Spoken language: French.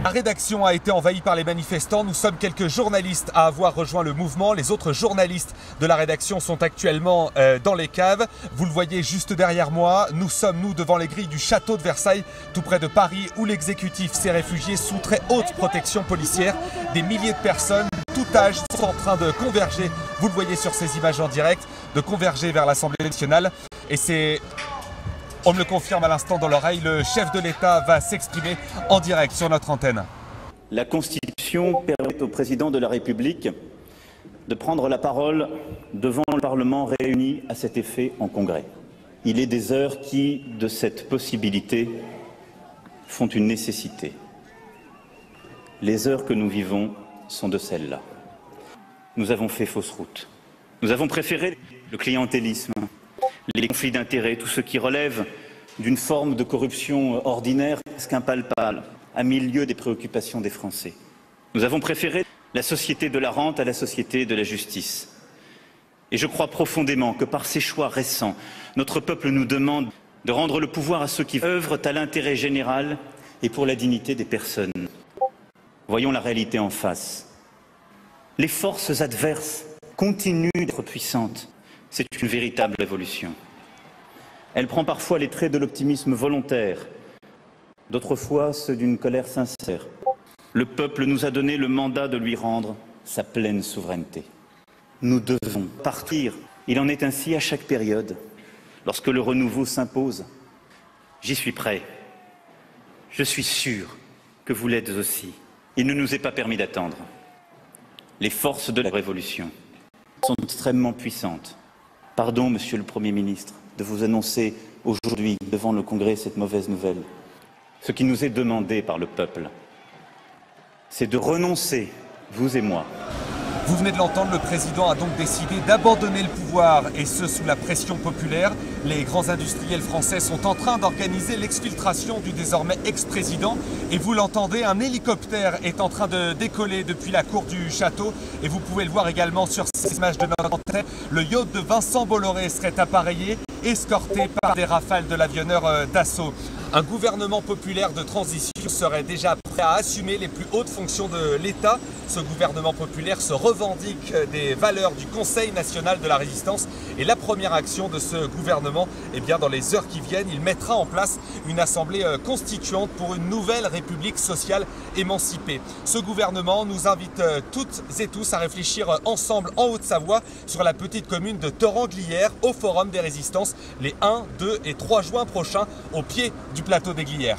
La rédaction a été envahie par les manifestants. Nous sommes quelques journalistes à avoir rejoint le mouvement. Les autres journalistes de la rédaction sont actuellement dans les caves. Vous le voyez juste derrière moi. Nous sommes, devant les grilles du château de Versailles, tout près de Paris, où l'exécutif s'est réfugié sous très haute protection policière. Des milliers de personnes, de tout âge, sont en train de converger, vous le voyez sur ces images en direct, de converger vers l'Assemblée nationale. Et c'est... On me le confirme à l'instant dans l'oreille, le chef de l'État va s'exprimer en direct sur notre antenne. La Constitution permet au président de la République de prendre la parole devant le Parlement réuni à cet effet en Congrès. Il est des heures qui, de cette possibilité, font une nécessité. Les heures que nous vivons sont de celles-là. Nous avons fait fausse route. Nous avons préféré le clientélisme, les conflits d'intérêts, tout ce qui relève d'une forme de corruption ordinaire, presque impalpable, à milieu des préoccupations des Français. Nous avons préféré la société de la rente à la société de la justice. Et je crois profondément que par ces choix récents, notre peuple nous demande de rendre le pouvoir à ceux qui œuvrent à l'intérêt général et pour la dignité des personnes. Voyons la réalité en face. Les forces adverses continuent d'être puissantes. C'est une véritable révolution. Elle prend parfois les traits de l'optimisme volontaire, d'autres fois ceux d'une colère sincère. Le peuple nous a donné le mandat de lui rendre sa pleine souveraineté. Nous devons partir. Il en est ainsi à chaque période. Lorsque le renouveau s'impose, j'y suis prêt. Je suis sûr que vous l'êtes aussi. Il ne nous est pas permis d'attendre. Les forces de la Révolution sont extrêmement puissantes. Pardon, Monsieur le Premier ministre, de vous annoncer aujourd'hui devant le Congrès cette mauvaise nouvelle. Ce qui nous est demandé par le peuple, c'est de renoncer, vous et moi. Vous venez de l'entendre, le président a donc décidé d'abandonner le pouvoir, et ce sous la pression populaire. Les grands industriels français sont en train d'organiser l'exfiltration du désormais ex-président. Et vous l'entendez, un hélicoptère est en train de décoller depuis la cour du château. Et vous pouvez le voir également sur ces images de notre antenne. Le yacht de Vincent Bolloré serait appareillé, escorté par des rafales de l'avionneur Dassault. Un gouvernement populaire de transition serait déjà prêt à assumer les plus hautes fonctions de l'État. Ce gouvernement populaire se revendique des valeurs du Conseil national de la résistance. Et la première action de ce gouvernement, eh bien, dans les heures qui viennent, il mettra en place une assemblée constituante pour une nouvelle république sociale émancipée. Ce gouvernement nous invite toutes et tous à réfléchir ensemble en Haute-Savoie sur la petite commune de Torrent-Glières au Forum des Résistances les 1, 2 et 3 juin prochains au pied du plateau des Glières.